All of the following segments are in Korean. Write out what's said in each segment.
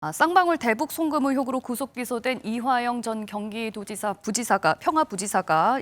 쌍방울 대북 송금 의혹으로 구속 기소된 이화영 전 평화부지사가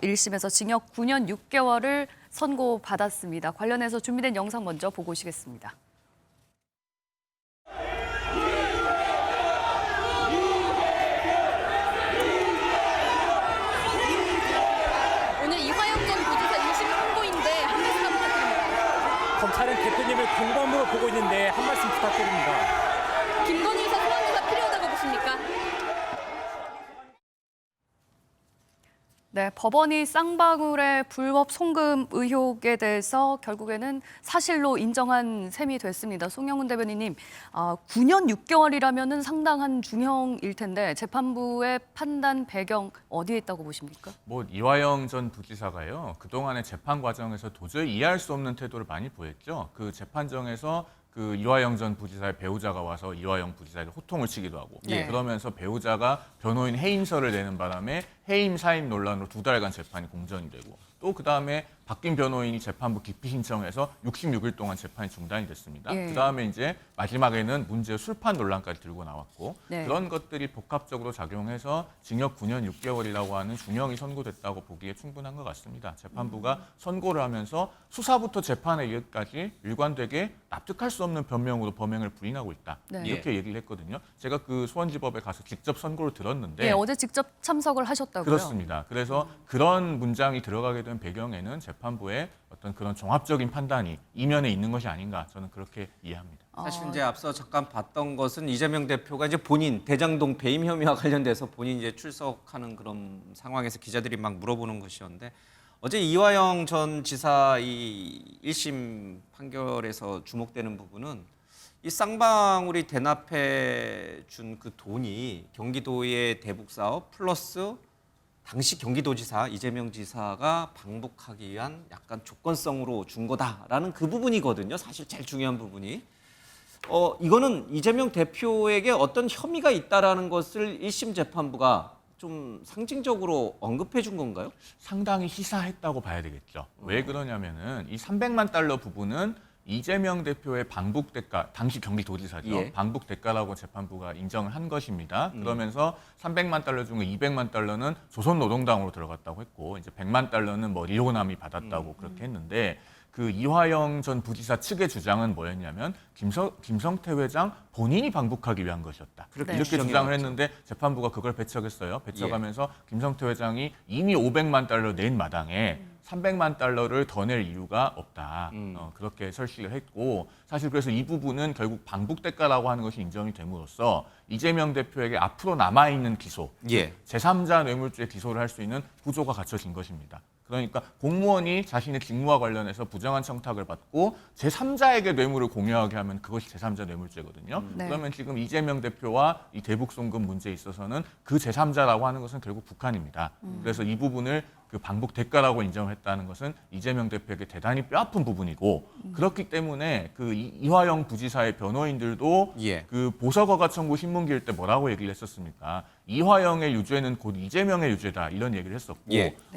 1심에서 징역 9년 6개월을 선고받았습니다. 관련해서 준비된 영상 먼저 보고 오시겠습니다. 오늘 이화영 전 부지사 1심 선고인데 한 말씀 부탁드립니다. 검찰은 대표님을 공범으로 보고 있는데 한 말씀 부탁드립니다. 김건희 여사 소환조사 필요하다고 보십니까? 네, 법원이 쌍방울의 불법 송금 의혹에 대해서 결국에는 사실로 인정한 셈이 됐습니다. 송영훈 대변인님, 9년 6개월이라면 상당한 중형일 텐데 재판부의 판단 배경 어디에 있다고 보십니까? 이화영 전 부지사가요. 그동안의 재판 과정에서 도저히 이해할 수 없는 태도를 많이 보였죠. 그 재판정에서 그 이화영 전 부지사의 배우자가 와서 이화영 부지사에게 호통을 치기도 하고 그러면서 배우자가 변호인 해임서를 내는 바람에 해임 사임 논란으로 2달간 재판이 공전이 되고 또 그다음에 바뀐 변호인이 재판부 기피 신청해서 66일 동안 재판이 중단이 됐습니다. 그다음에 이제 마지막에는 문제의 술판 논란까지 들고 나왔고 그런 것들이 복합적으로 작용해서 징역 9년 6개월이라고 하는 중형이 선고됐다고 보기에 충분한 것 같습니다. 재판부가 선고를 하면서 수사부터 재판에 이르기까지 일관되게 납득할 수 없는 변명으로 범행을 부인하고 있다. 이렇게 얘기를 했거든요. 제가 그 수원지법에 가서 직접 선고를 들었는데 어제 직접 참석을 하셨다고요? 그렇습니다. 그래서 그런 문장이 들어가게 된 배경에는 재판부의 어떤 그런 종합적인 판단이 이면에 있는 것이 아닌가 저는 그렇게 이해합니다. 사실 이제 앞서 잠깐 봤던 것은 이재명 대표가 이제 본인 대장동 배임 혐의와 관련돼서 본인 이제 출석하는 그런 상황에서 기자들이 막 물어보는 것이었는데 어제 이화영 전 지사 이 1심 판결에서 주목되는 부분은 이 쌍방울이 대납해 준 그 돈이 경기도의 대북 사업 플러스 당시 경기도지사 이재명 지사가 방북하기 위한 약간 조건성으로 준 거다라는 그 부분이거든요. 사실 제일 중요한 부분이. 이거는 이재명 대표에게 어떤 혐의가 있다라는 것을 1심 재판부가 좀 상징적으로 언급해 준 건가요? 상당히 시사했다고 봐야 되겠죠. 왜 그러냐면은 이 300만 달러 부분은 이재명 대표의 방북 대가, 당시 경기도지사죠. 방북 대가라고 재판부가 인정을 한 것입니다. 그러면서 300만 달러 중에 200만 달러는 조선노동당으로 들어갔다고 했고, 이제 100만 달러는 리오남이 받았다고 그렇게 했는데, 그 이화영 전 부지사 측의 주장은 뭐였냐면 김성태 회장 본인이 방북하기 위한 것이었다. 이렇게 주장을 했는데 재판부가 그걸 배척했어요. 배척하면서 김성태 회장이 이미 500만 달러 낸 마당에 300만 달러를 더 낼 이유가 없다. 그렇게 설식을 했고 사실 그래서 이 부분은 결국 방북 대가라고 하는 것이 인정이 됨으로써 이재명 대표에게 앞으로 남아있는 기소, 제3자 뇌물죄 기소를 할 수 있는 구조가 갖춰진 것입니다. 그러니까 공무원이 자신의 직무와 관련해서 부정한 청탁을 받고 제3자에게 뇌물을 공유하게 하면 그것이 제3자 뇌물죄거든요. 그러면 지금 이재명 대표와 이 대북 송금 문제에 있어서는 그 제3자라고 하는 것은 결국 북한입니다. 그래서 이 부분을 그 방북 대가라고 인정을 했다는 것은 이재명 대표에게 대단히 뼈아픈 부분이고 그렇기 때문에 그 이화영 부지사의 변호인들도 그 보석허가 청구 신문기일 때 뭐라고 얘기를 했었습니까? 이화영의 유죄는 곧 이재명의 유죄다 이런 얘기를 했었고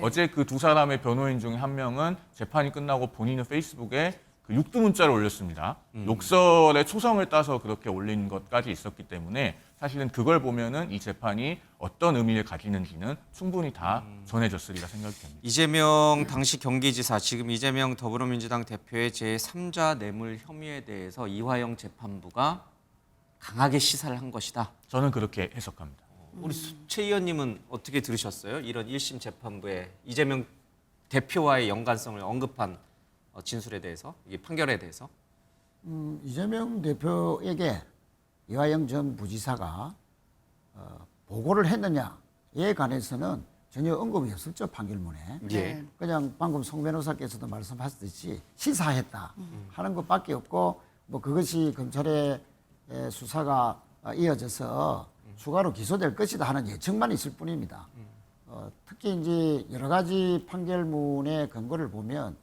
어제 그 두 사람의 변호인 중에 한 명은 재판이 끝나고 본인의 페이스북에 그 육두문자를 올렸습니다. 욕설의 초성을 따서 그렇게 올린 것까지 있었기 때문에 사실은 그걸 보면은 이 재판이 어떤 의미를 가지는지는 충분히 다 전해졌으리라 생각이 됩니다. 이재명 당시 경기지사, 지금 이재명 더불어민주당 대표의 제3자 뇌물 혐의에 대해서 이화영 재판부가 강하게 시사를 한 것이다. 저는 그렇게 해석합니다. 우리 최 의원님은 어떻게 들으셨어요? 이런 1심 재판부의 이재명 대표와의 연관성을 언급한 진술에 대해서, 이게 판결에 대해서. 이재명 대표에게 이화영 전 부지사가 보고를 했느냐에 관해서는 전혀 언급이 없었죠, 판결문에. 그냥 방금 송 변호사께서도 말씀하셨듯이 시사했다 하는 것밖에 없고 그것이 검찰의 수사가 이어져서 추가로 기소될 것이다 하는 예측만 있을 뿐입니다. 특히 이제 여러 가지 판결문의 근거를 보면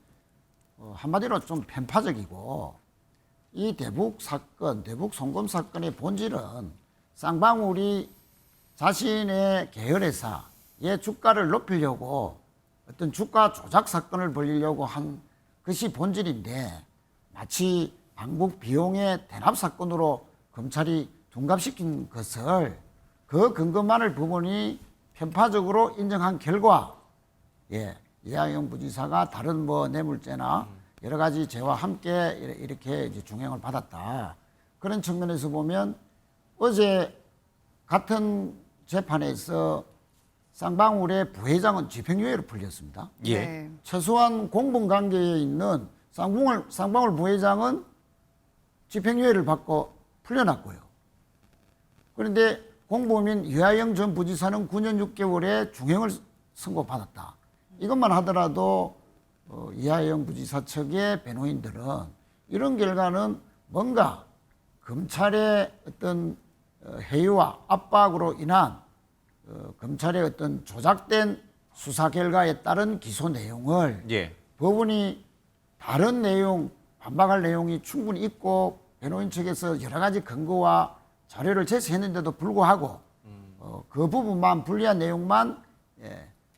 한마디로 좀 편파적이고 이 대북 사건, 대북 송금 사건의 본질은 쌍방울이 자신의 계열회사의 주가를 높이려고 어떤 주가 조작 사건을 벌이려고 한 것이 본질인데 마치 방북 비용의 대납 사건으로 검찰이 둔갑시킨 것을 그 근거만을 법원이 편파적으로 인정한 결과 이하영 부지사가 다른 뭐 뇌물죄나 여러 가지 죄와 함께 이렇게 이제 중형을 받았다. 그런 측면에서 보면 어제 같은 재판에서 쌍방울의 부회장은 집행유예로 풀렸습니다. 예. 네. 최소한 공범관계에 있는 쌍방울 부회장은 집행유예를 받고 풀려났고요. 그런데 공범인 이하영 전 부지사는 9년 6개월의 중형을 선고받았다. 이것만 하더라도 이하영 부지사 측의 변호인들은 이런 결과는 뭔가 검찰의 어떤 회유와 압박으로 인한 검찰의 어떤 조작된 수사 결과에 따른 기소 내용을 예. 법원이 다른 내용, 반박할 내용이 충분히 있고 변호인 측에서 여러 가지 근거와 자료를 제시했는데도 불구하고 그 부분만 불리한 내용만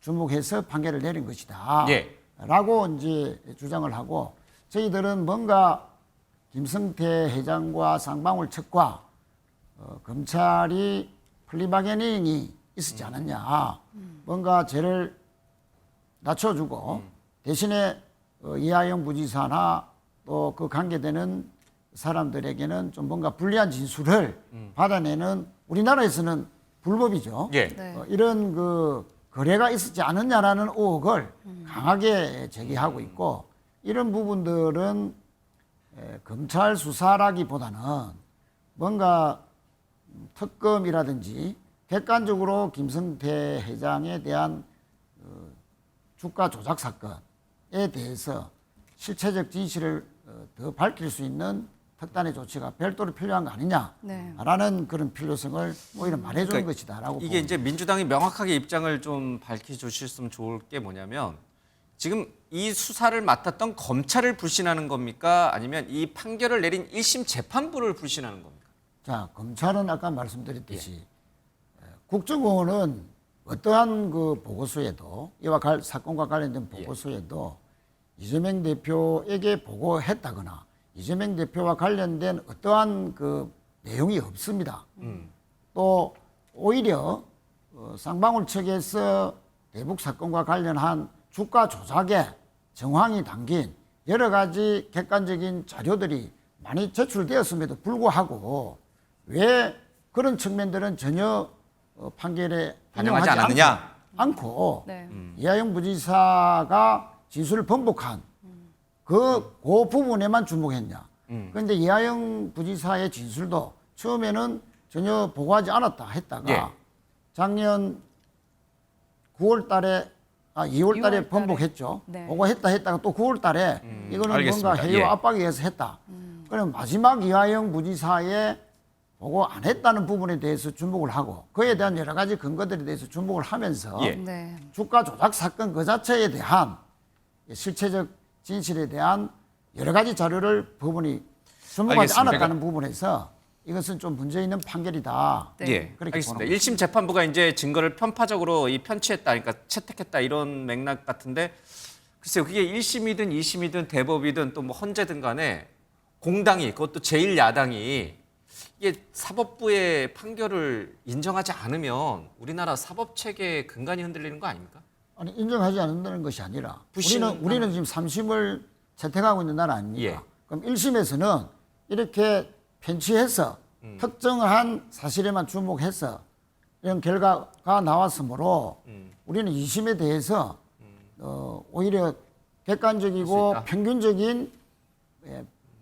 주목해서 판결을 내린 것이다. 예. 라고 이제 주장을 하고 저희들은 뭔가 김성태 회장과 쌍방울 측과 검찰이 플리바게닝이 있었지 않았냐. 뭔가 죄를 낮춰주고 대신에 이하영 부지사나 또 그 관계되는 사람들에게는 좀 뭔가 불리한 진술을 받아내는 우리나라에서는 불법이죠. 예. 네. 이런 그 거래가 있었지 않느냐라는 의혹을 강하게 제기하고 있고 이런 부분들은 검찰 수사라기보다는 뭔가 특검이라든지 객관적으로 김성태 회장에 대한 주가 조작 사건에 대해서 실체적 진실을 더 밝힐 수 있는 특단의 조치가 별도로 필요한 거 아니냐라는 그런 필요성을 오히려 말해주는 그러니까 것이다라고 이게 이제 민주당이 명확하게 입장을 좀 밝혀주셨으면 좋을 게 뭐냐면 지금 이 수사를 맡았던 검찰을 불신하는 겁니까? 아니면 이 판결을 내린 1심 재판부를 불신하는 겁니까? 자, 검찰은 아까 말씀드렸듯이 국정원은 어떠한 그 보고서에도 이와 사건과 관련된 보고서에도 이재명 대표에게 보고했다거나 이재명 대표와 관련된 어떠한 그 내용이 없습니다. 또 오히려 쌍방울 측에서 대북 사건과 관련한 주가 조작에 정황이 담긴 여러 가지 객관적인 자료들이 많이 제출되었음에도 불구하고 왜 그런 측면들은 전혀 판결에 반영하지 인용하지 않았느냐? 않고 네. 이하영 부지사가 진술을 번복한 그 부분에만 주목했냐. 그런데 이하영 부지사의 진술도 처음에는 전혀 보고하지 않았다 했다가 예. 작년 2월 달에 2월 달에 6월 번복했죠. 네. 보고했다 했다가 또 9월 달에 이거는 알겠습니다. 뭔가 해요 예. 압박에 의해서 했다. 그럼 마지막 이하영 부지사의 보고 안 했다는 부분에 대해서 주목을 하고 그에 대한 여러 가지 근거들에 대해서 주목을 하면서 예. 네. 주가 조작 사건 그 자체에 대한 실체적 진실에 대한 여러 가지 자료를 법원이 주목하지 알겠습니다. 않았다는 부분에서 이것은 좀 문제 있는 판결이다. 네. 예, 그렇게 알겠습니다. 보는 1심 재판부가 이제 증거를 편파적으로 편취했다, 그러니까 채택했다 이런 맥락 같은데 글쎄요, 그게 1심이든 2심이든 대법이든 또 뭐 헌재든 간에 공당이 그것도 제1야당이 이게 사법부의 판결을 인정하지 않으면 우리나라 사법 체계의 근간이 흔들리는 거 아닙니까? 아니 인정하지 않는다는 것이 아니라 부신- 우리는 지금 3심을 채택하고 있는 나라 아닙니까? 예. 그럼 1심에서는 이렇게 편취해서 특정한 사실에만 주목해서 이런 결과가 나왔으므로 우리는 2심에 대해서 오히려 할수 객관적이고 있다. 평균적인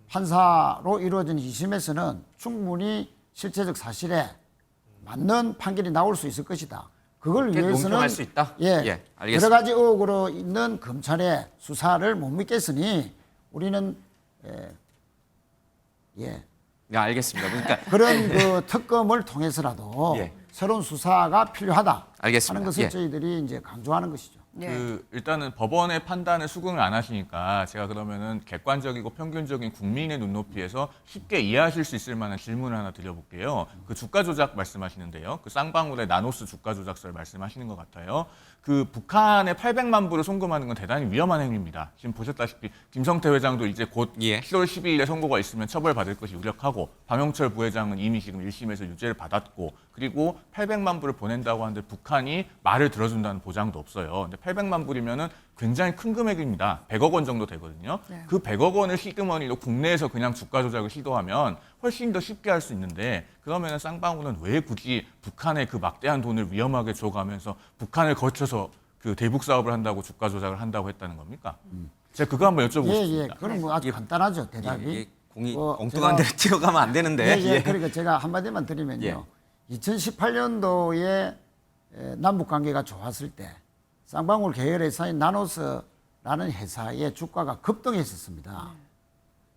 판사로 이루어진 2심에서는 충분히 실체적 사실에 맞는 판결이 나올 수 있을 것이다. 그걸 이렇게 위해서는 논평할 수 있다? 예, 예, 알겠습니다. 여러 가지 의혹으로 있는 검찰의 수사를 못 믿겠으니 우리는 네, 알겠습니다. 그러니까 그런 그 특검을 통해서라도 예. 새로운 수사가 필요하다 알겠습니다. 하는 것을 예. 저희들이 이제 강조하는 것이죠. 예. 일단은 법원의 판단을 수긍을 안 하시니까 제가 그러면은 객관적이고 평균적인 국민의 눈높이에서 쉽게 이해하실 수 있을 만한 질문을 하나 드려볼게요. 그 주가 조작 말씀하시는데요. 그 쌍방울의 나노스 주가 조작설 말씀하시는 것 같아요. 그 북한에 800만 불을 송금하는 건 대단히 위험한 행위입니다. 지금 보셨다시피 김성태 회장도 이제 곧 예. 10월 12일에 선고가 있으면 처벌받을 것이 유력하고 박영철 부회장은 이미 지금 1심에서 유죄를 받았고 그리고 800만 불을 보낸다고 하는데 북한이 말을 들어준다는 보장도 없어요. 근데 800만 불이면은 굉장히 큰 금액입니다. 100억 원 정도 되거든요. 네. 그 100억 원을 시그머니로 국내에서 그냥 주가 조작을 시도하면 훨씬 더 쉽게 할 수 있는데 그러면은 쌍방울은 왜 굳이 북한에 그 막대한 돈을 위험하게 줘가면서 북한을 거쳐서 그 대북 사업을 한다고 주가 조작을 한다고 했다는 겁니까? 제가 그거 한번 여쭤보고 예, 싶습니다. 그럼 뭐 아주 간단하죠, 대답이. 이게 공이 뭐 엉뚱한 데로 뛰어가면 안 되는데. 예, 그러니까 제가 한마디만 드리면요. 2018년도에 남북 관계가 좋았을 때 쌍방울 계열회사인 나노스라는 회사의 주가가 급등했었습니다.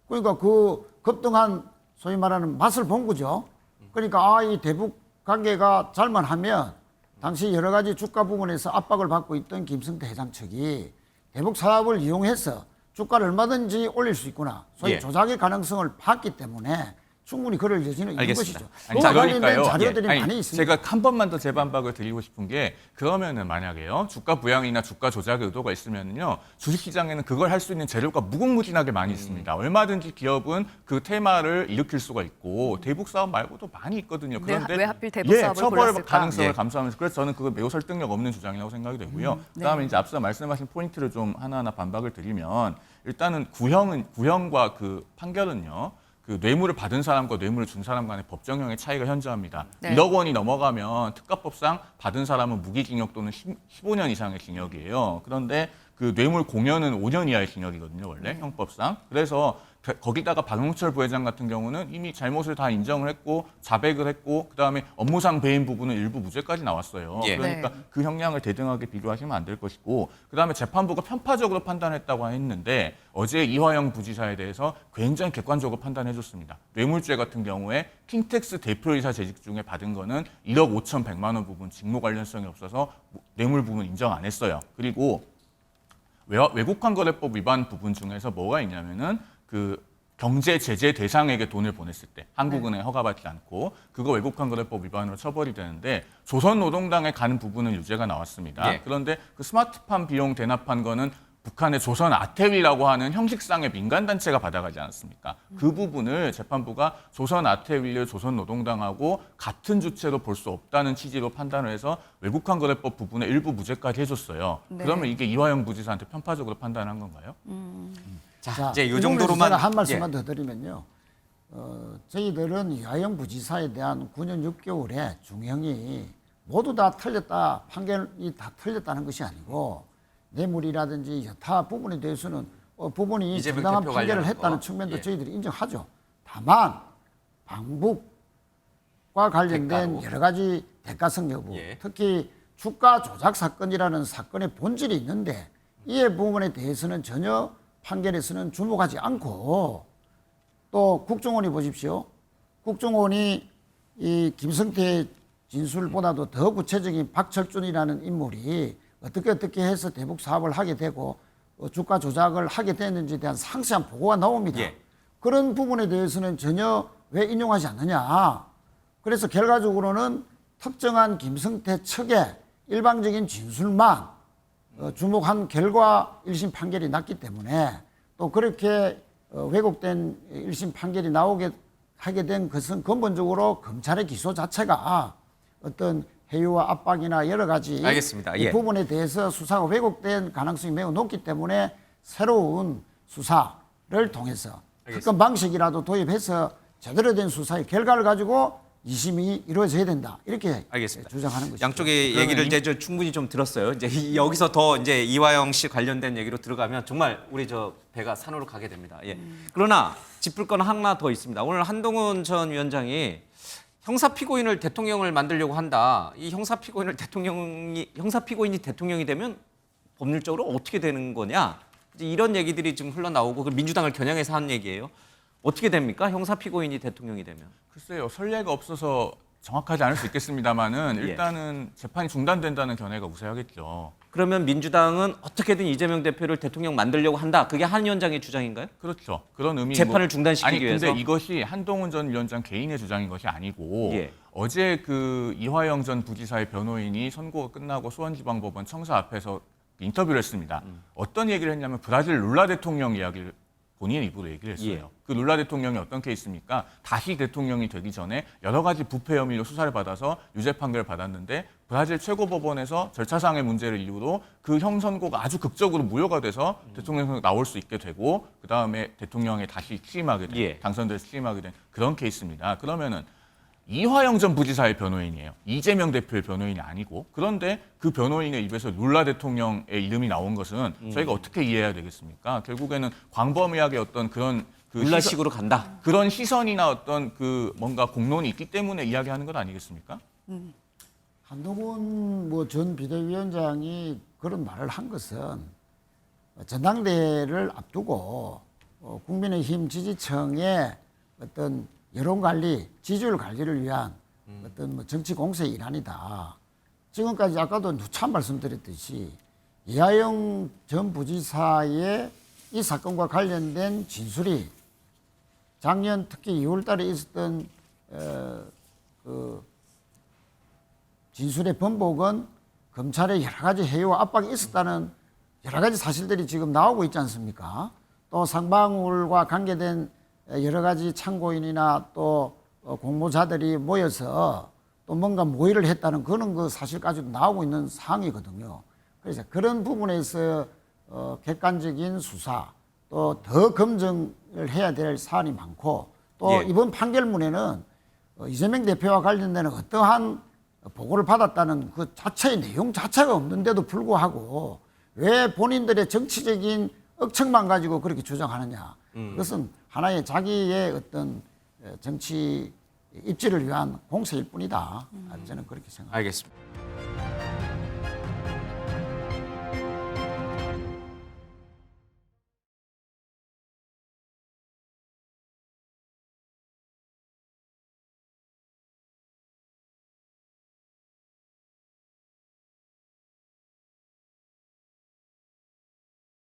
그러니까 그 급등한 소위 말하는 맛을 본 거죠. 그러니까 이 대북 관계가 잘만하면 당시 여러 가지 주가 부분에서 압박을 받고 있던 김성태 회장 측이 대북 사업을 이용해서 주가를 얼마든지 올릴 수 있구나. 소위 예. 조작의 가능성을 봤기 때문에 충분히 그럴 여지는 있는 알겠습니다. 것이죠. 아니, 그 관련된 그러니까요. 자료들이 아니, 많이 있습니다. 제가 한 번만 더 재반박을 드리고 싶은 게 그러면은 만약에요 주가 부양이나 주가 조작의 의도가 있으면요 주식시장에는 그걸 할 수 있는 재료가 무궁무진하게 많이 있습니다. 얼마든지 기업은 그 테마를 일으킬 수가 있고 대북 사업 말고도 많이 있거든요. 그런데 왜 하필 대북 사업을 처벌 골랐을까? 가능성을 예. 감수하면서 그래서 저는 그거 매우 설득력 없는 주장이라고 생각이 되고요. 네. 그다음에 이제 앞서 말씀하신 포인트를 좀 하나하나 반박을 드리면 일단은 구형과 그 판결은요. 그 뇌물을 받은 사람과 뇌물을 준 사람 간의 법정형의 차이가 현저합니다. 네. 1억 원이 넘어가면 특가법상 받은 사람은 무기징역 또는 15년 이상의 징역이에요. 그런데 그 뇌물 공여는 5년 이하의 징역이거든요, 원래 형법상. 그래서 거기다가 박용철 부회장 같은 경우는 이미 잘못을 다 인정을 했고 자백을 했고 그다음에 업무상 배임 부분은 일부 무죄까지 나왔어요. 예. 그러니까 네. 그 형량을 대등하게 비교하시면 안 될 것이고 그다음에 재판부가 편파적으로 판단했다고 했는데 어제 이화영 부지사에 대해서 굉장히 객관적으로 판단해줬습니다. 뇌물죄 같은 경우에 킹텍스 대표이사 재직 중에 받은 거는 1억 5,100만 원 부분 직무 관련성이 없어서 뇌물 부분 인정 안 했어요. 그리고 외국환거래법 위반 부분 중에서 뭐가 있냐면은 그 경제 제재 대상에게 돈을 보냈을 때 한국은행 허가받지 않고 그거 외국환거래법 위반으로 처벌이 되는데 조선노동당에 가는 부분은 유죄가 나왔습니다. 예. 그런데 그 스마트팜 비용 대납한 거는 북한의 조선 아태위라고 하는 형식상의 민간단체가 받아가지 않았습니까? 그 부분을 재판부가 조선 아태위를 조선노동당하고 같은 주체로 볼 수 없다는 취지로 판단을 해서 외국환거래법 부분에 일부 무죄까지 해줬어요. 네. 그러면 이게 이화영 부지사한테 편파적으로 판단한 건가요? 자, 이제 이 이 정도로만 부분에서 제가 한 말씀만 더 드리면요. 저희들은 이화영 부지사에 대한 9년 6개월의 중형이 모두 다 틀렸다, 판결이 다 틀렸다는 것이 아니고 뇌물이라든지 여타 부분에 대해서는 부분이 이재명 정당한 대표 판결을 관련한 했다는 거. 측면도 예. 저희들이 인정하죠. 다만 방북과 관련된 대가로. 여러 가지 대가성 여부, 예. 특히 주가 조작 사건이라는 사건의 본질이 있는데 이 부분에 대해서는 전혀 판결에서는 주목하지 않고 또 국정원이 보십시오. 국정원이 이 김성태 진술보다도 더 구체적인 박철준이라는 인물이 어떻게 해서 대북 사업을 하게 되고 주가 조작을 하게 됐는지에 대한 상세한 보고가 나옵니다. 예. 그런 부분에 대해서는 전혀 왜 인용하지 않느냐. 그래서 결과적으로는 특정한 김성태 측의 일방적인 진술만 주목한 결과 1심 판결이 났기 때문에 또 그렇게 왜곡된 1심 판결이 나오게 하게 된 것은 근본적으로 검찰의 기소 자체가 어떤 해유와 압박이나 여러 가지 알겠습니다. 이 예. 부분에 대해서 수사가 왜곡된 가능성이 매우 높기 때문에 새로운 수사를 통해서 특검 방식이라도 도입해서 제대로 된 수사의 결과를 가지고 2심이 이루어져야 된다. 이렇게 알겠습니다. 주장하는 것이죠. 양쪽의 얘기를 이제 저 충분히 좀 들었어요. 이제 여기서 더 이제 이화영 씨 관련된 얘기로 들어가면 정말 우리 저 배가 산으로 가게 됩니다. 예. 그러나 짚을 건 하나 더 있습니다. 오늘 한동훈 전 위원장이 형사 피고인을 대통령을 만들려고 한다. 이 형사 피고인이 대통령이 되면 법률적으로 어떻게 되는 거냐? 이제 이런 얘기들이 지금 흘러나오고 그 민주당을 겨냥해서 한 얘기예요. 어떻게 됩니까? 형사 피고인이 대통령이 되면. 글쎄요, 선례가 없어서 정확하지 않을 수 있겠습니다만은 예. 일단은 재판이 중단된다는 견해가 우세하겠죠. 그러면 민주당은 어떻게든 이재명 대표를 대통령 만들려고 한다. 그게 한 위원장의 주장인가요? 그렇죠. 그런 의미. 재판을 중단시키기 아니, 위해서? 근데 이것이 한동훈 전 위원장 개인의 주장인 것이 아니고 예. 어제 그 이화영 전 부지사의 변호인이 선고가 끝나고 수원지방법원 청사 앞에서 인터뷰를 했습니다. 어떤 얘기를 했냐면 브라질 룰라 대통령 이야기를 본인 입으로 얘기를 했어요. 예. 그 룰라 대통령이 어떤 케이스입니까? 다시 대통령이 되기 전에 여러 가지 부패 혐의로 수사를 받아서 유죄 판결을 받았는데 브라질 최고법원에서 절차상의 문제를 이유로 그 형 선고가 아주 극적으로 무효가 돼서 대통령 선거 나올 수 있게 되고 그 다음에 대통령에 다시 취임하게 된, 예. 당선돼서 취임하게 된 그런 케이스입니다. 그러면은 이화영 전 부지사의 변호인이에요. 이재명 대표의 변호인이 아니고. 그런데 그 변호인의 입에서 룰라 대통령의 이름이 나온 것은 저희가 어떻게 이해해야 되겠습니까? 결국에는 광범위하게 어떤 그런 그 룰라식으로 간다. 그런 시선이나 어떤 그 뭔가 공론이 있기 때문에 이야기하는 것 아니겠습니까? 한동훈 뭐 전 비대위원장이 그런 말을 한 것은 전당대회를 앞두고 국민의힘 지지층의 어떤 여론 관리, 지지율 관리를 위한 어떤 뭐 정치 공세의 일환이다. 지금까지 아까도 누차 말씀드렸듯이 이하영 전 부지사의 이 사건과 관련된 진술이 작년 특히 2월 달에 있었던 그 진술의 번복은 검찰의 여러 가지 해이와 압박이 있었다는 여러 가지 사실들이 지금 나오고 있지 않습니까? 또 상방울과 관계된 여러 가지 참고인이나 또 공모자들이 모여서 또 뭔가 모의를 했다는 그런 그 사실까지도 나오고 있는 상황이거든요. 그래서 그런 부분에서 객관적인 수사 또 더 검증을 해야 될 사안이 많고 또 예. 이번 판결문에는 이재명 대표와 관련된 어떠한 보고를 받았다는 그 자체의 내용 자체가 없는데도 불구하고 왜 본인들의 정치적인 억측만 가지고 그렇게 주장하느냐. 그것은 하나의 자기의 어떤 정치 입지를 위한 공세일 뿐이다. 저는 그렇게 생각합니다. 알겠습니다.